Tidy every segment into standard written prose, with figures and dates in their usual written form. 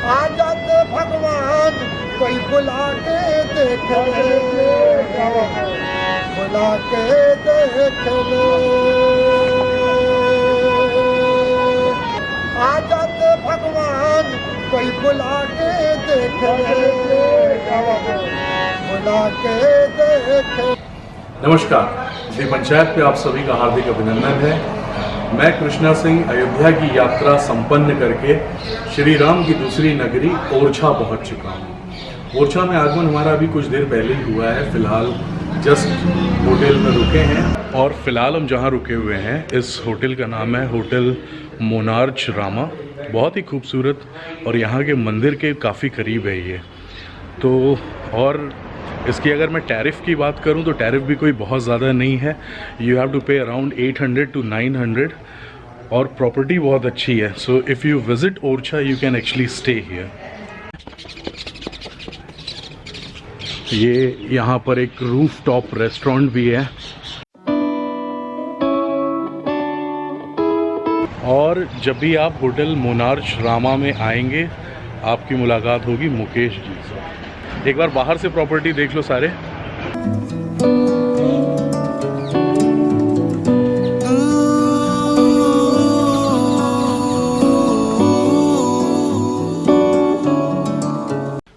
आ जाते भगवान कोई बुला के देख ले, बुला के देख ले। आ जाते भगवान कोई बुला के देख ले, बुला के देख। नमस्कार, श्री पंचायत पे आप सभी का हार्दिक अभिनंदन है। मैं कृष्णा सिंह अयोध्या की यात्रा संपन्न करके श्री राम की दूसरी नगरी ओरछा पहुंच चुका हूं। ओरछा में आगमन हमारा अभी कुछ देर पहले ही हुआ है। फिलहाल जस्ट होटल में रुके हैं और फिलहाल हम जहां रुके हुए हैं इस होटल का नाम है होटल मोनार्च रामा। बहुत ही खूबसूरत और यहाँ के मंदिर के काफ़ी करीब है ये तो। और इसकी अगर मैं टैरिफ की बात करूं तो टैरिफ भी कोई बहुत ज़्यादा नहीं है। यू हैव टू पे अराउंड 800 to 900 और प्रॉपर्टी बहुत अच्छी है। So if you visit Orchha you can actually stay here. ये यहाँ पर एक रूफ टॉप रेस्टोरेंट भी है और जब भी आप होटल मोनार्च रामा में आएंगे आपकी मुलाकात होगी मुकेश जी से। एक बार बाहर से प्रॉपर्टी देख लो सारे।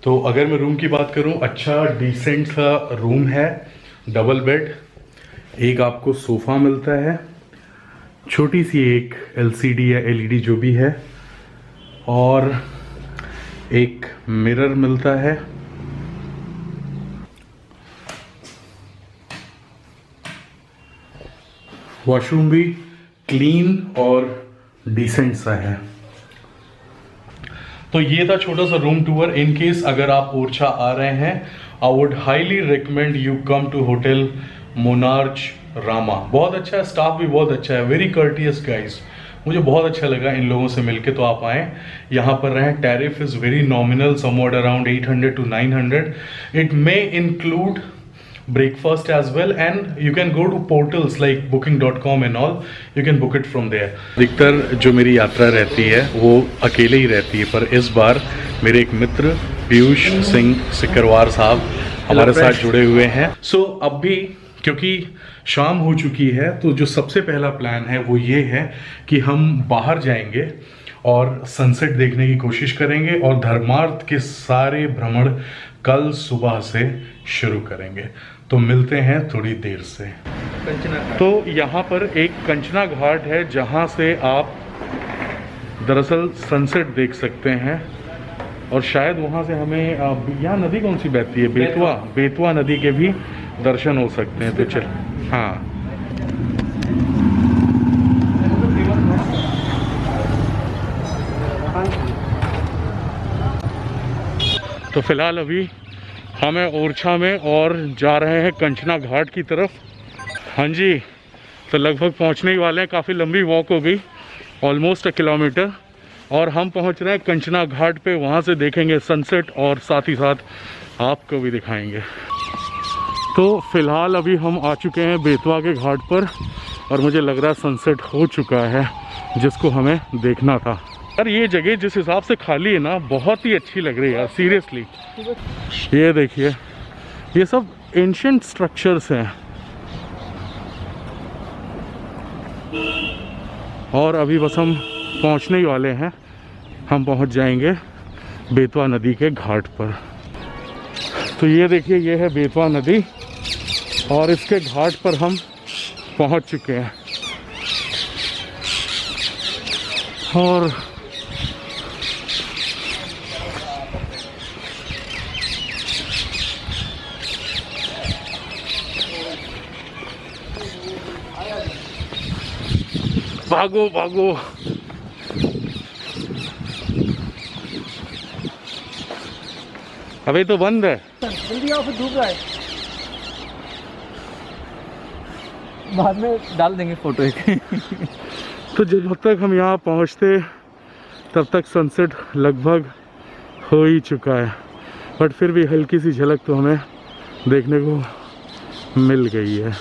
तो अगर मैं रूम की बात करूं, अच्छा डिसेंट सा रूम है। डबल बेड, एक आपको सोफ़ा मिलता है, छोटी सी एक एलसीडी या एलईडी जो भी है, और एक मिरर मिलता है। वॉशरूम भी क्लीन और डिसेंट सा है। तो ये था छोटा सा रूम टूर। इन केस अगर आप ओरछा आ रहे हैं, I would highly recommend you come to Hotel Monarch Rama. बहुत अच्छा है, स्टाफ भी बहुत अच्छा है, वेरी कर्टियस गाइज। मुझे बहुत अच्छा लगा इन लोगों से मिलके। तो आप आएँ, यहाँ पर रहें। Tariff is very nominal, somewhat around 800 to 900। It may include breakfast as well, and you can go to portals like booking.com and all, you can book it from there। अधिकतर जो मेरी यात्रा रहती है वो अकेले ही रहती है, पर इस बार मेरे एक मित्र पीयूष सिंह सिकरवार साहब हमारे साथ जुड़े हुए हैं। सो अब भी क्योंकि शाम हो चुकी है तो जो सबसे पहला प्लान है वो ये है कि हम बाहर जाएंगे और सनसेट देखने की कोशिश करेंगे और धर्मार्थ के सारे भ्रमण कल सुबह से शुरू करेंगे। तो मिलते हैं थोड़ी देर से। तो यहाँ पर एक कंचना घाट है जहाँ से आप दरअसल सनसेट देख सकते हैं और शायद वहाँ से हमें यहाँ नदी कौन सी बहती है, बेतवा नदी के भी दर्शन हो सकते हैं। तो चल, हाँ। तो फिलहाल अभी हमें ओरछा में और जा रहे हैं कंचना घाट की तरफ। हाँ जी, तो लगभग पहुंचने ही वाले हैं। काफ़ी लंबी वॉक हो गई, ऑलमोस्ट 1 किलोमीटर, और हम पहुंच रहे हैं कंचना घाट पे। वहां से देखेंगे सनसेट और साथ ही साथ आपको भी दिखाएंगे। तो फिलहाल अभी हम आ चुके हैं बेतवा के घाट पर और मुझे लग रहा है सनसेट हो चुका है जिसको हमें देखना था। यार ये जगह जिस हिसाब से खाली है ना, बहुत ही अच्छी लग रही है यार, सीरियसली। ये देखिए, ये सब एंशिएंट स्ट्रक्चर्स हैं और अभी बस हम पहुंचने ही वाले हैं। हम पहुंच जाएंगे बेतवा नदी के घाट पर। तो ये देखिए, ये है बेतवा नदी और इसके घाट पर हम पहुंच चुके हैं। और भागो भागो, अभी तो बंद है। जल्दी आओ, फिर धूप रहा है। बाद में डाल देंगे फोटो एक। तो जब तक हम यहाँ पहुँचते तब तक सनसेट लगभग हो ही चुका है, बट फिर भी हल्की सी झलक तो हमें देखने को मिल गई है।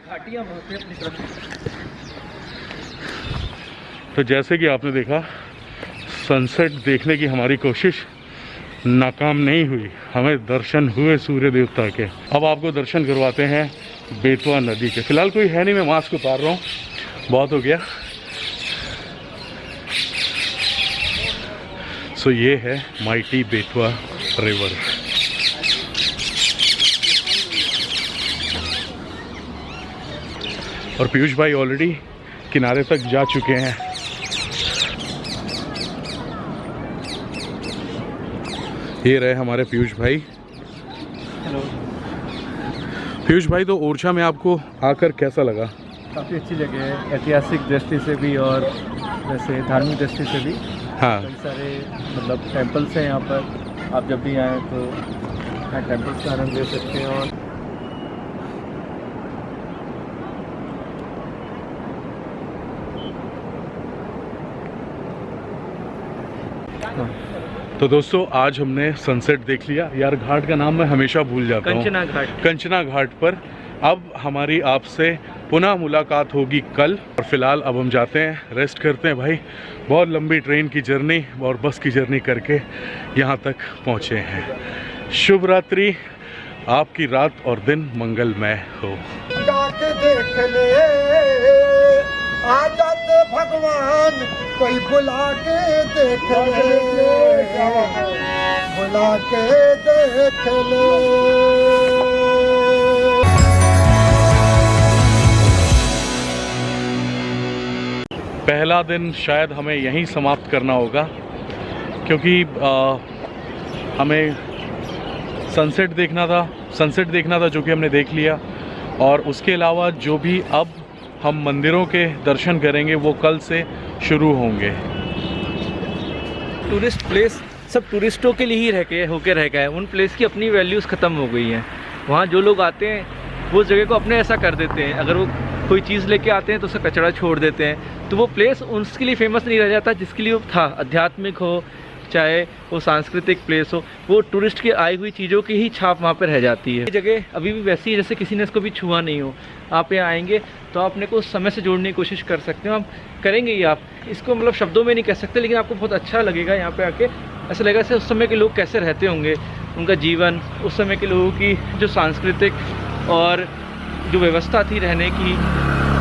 घाटियाँ बहुत हैं अपनी तरफ। तो जैसे कि आपने देखा सनसेट देखने की हमारी कोशिश नाकाम नहीं हुई, हमें दर्शन हुए सूर्य देवता के। अब आपको दर्शन करवाते हैं बेतवा नदी के। फिलहाल कोई है नहीं, मैं मास्क उतार रहा हूँ, बहुत हो गया। सो ये है माइटी बेतवा रिवर। और पीयूष भाई ऑलरेडी किनारे तक जा चुके हैं। ये रहे हमारे पीयूष भाई। हेलो। पीयूष भाई, तो ओरछा में आपको आकर कैसा लगा? काफ़ी अच्छी जगह है, ऐतिहासिक दृष्टि से भी और वैसे धार्मिक दृष्टि से भी। हाँ, कई सारे मतलब टेम्पल्स हैं यहाँ पर, आप जब भी आएँ तो यहाँ टेम्पल्स का आनंद ले सकते हैं। और तो दोस्तों आज हमने सनसेट देख लिया। यार घाट का नाम मैं हमेशा भूल जाता हूँ, कंचना घाट। कंचना घाट पर अब हमारी आपसे पुनः मुलाकात होगी कल। और फिलहाल अब हम जाते हैं, रेस्ट करते हैं भाई। बहुत लंबी ट्रेन की जर्नी और बस की जर्नी करके यहाँ तक पहुँचे हैं। शुभ रात्रि, आपकी रात और दिन मंगलमय हो। जाके देख ले आ जाते भगवान, कोई बुला के देख ले, बुला के देख ले। पहला दिन शायद हमें यहीं समाप्त करना होगा, क्योंकि हमें सनसेट देखना था जो कि हमने देख लिया। और उसके अलावा जो भी अब हम मंदिरों के दर्शन करेंगे वो कल से शुरू होंगे। टूरिस्ट प्लेस सब टूरिस्टों के लिए ही होके रह गए। उन प्लेस की अपनी वैल्यूज़ ख़त्म हो गई हैं। वहाँ जो लोग आते हैं वो उस जगह को अपने ऐसा कर देते हैं। अगर वो कोई चीज़ लेके आते हैं तो उसका कचरा छोड़ देते हैं, तो वो प्लेस उसके लिए फेमस नहीं रह जाता जिसके लिए वो था। आध्यात्मिक हो चाहे वो सांस्कृतिक प्लेस हो, वो टूरिस्ट की आई हुई चीज़ों की ही छाप वहाँ पर रह जाती है। ये जगह अभी भी वैसी है जैसे किसी ने इसको भी छुआ नहीं हो। आप यहाँ आएंगे तो आप अपने को उस समय से जोड़ने की कोशिश कर सकते हो। आप करेंगे ही, आप इसको मतलब शब्दों में नहीं कह सकते, लेकिन आपको बहुत अच्छा लगेगा यहाँ पे आके। ऐसा लगेगा जैसे उस समय के लोग कैसे रहते होंगे, उनका जीवन, उस समय के लोगों की जो सांस्कृतिक और जो व्यवस्था थी रहने की,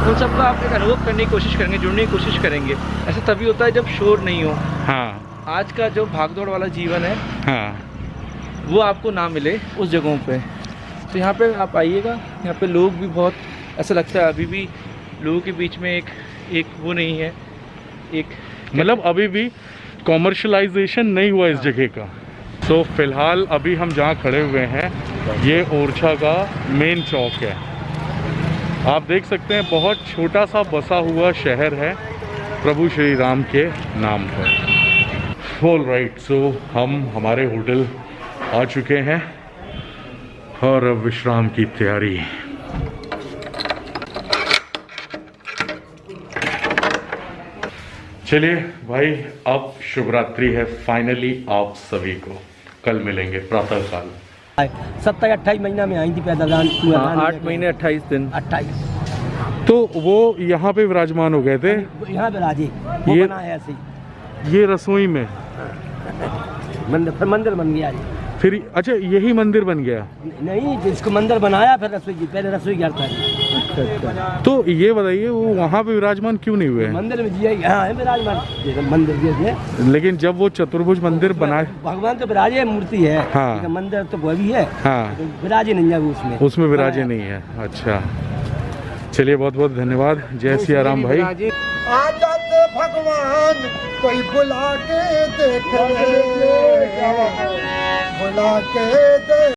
उन सब का आप एक अनुभव करने की कोशिश करेंगे, जुड़ने की कोशिश करेंगे। ऐसा तभी होता है जब शोर नहीं हो। हाँ, आज का जो भागदौड़ वाला जीवन है, हाँ, वो आपको ना मिले उस जगहों पे। तो यहाँ पे आप आइएगा। यहाँ पे लोग भी बहुत, ऐसा लगता है अभी भी लोगों के बीच में एक वो नहीं है, एक मतलब अभी भी कॉमर्शलाइजेशन नहीं हुआ इस जगह का। सो फिलहाल अभी हम जहाँ खड़े हुए हैं ये ओरछा का मेन चौक है। आप देख सकते हैं बहुत छोटा सा बसा हुआ शहर है प्रभु श्री राम के नाम पर। ऑल राइट, सो हम हमारे होटल आ चुके हैं और अब विश्राम की तैयारी। चलिए भाई, अब शुभरात्रि है फाइनली आप सभी को। कल मिलेंगे प्रातः काल। 27-28 महीना में आई थी पैदल। 8 महीने 28 दिन। 28 तो वो यहाँ पे विराजमान हो गए थे, यहाँ पे राजे वो ये- बना है ऐसे ये रसोई में। मंदिर, फिर मंदिर बन गया जी। फिर अच्छा यही मंदिर बन गया। नहीं, जिसको मंदिर बनाया फिर रसोई की, पहले रसोई घर था जी। तो ये बताइए वो वहाँ पे विराजमान क्यों नहीं हुए? मंदिर में जी हाँ है विराजमान, जैसे मंदिर जैसे। लेकिन जब वो चतुर्भुज मंदिर बनाए, भगवान तो विराजे मूर्ति है, हाँ। लेकिन मंदिर तो वो भी है, हाँ, तो विराजे नहीं है वो उसमें। उसमें विराजे नहीं है। अच्छा, चलिए बहुत बहुत धन्यवाद। जय सिया राम भाई। आ जाते भगवान, कोई बुला के देख ले, बुला के देख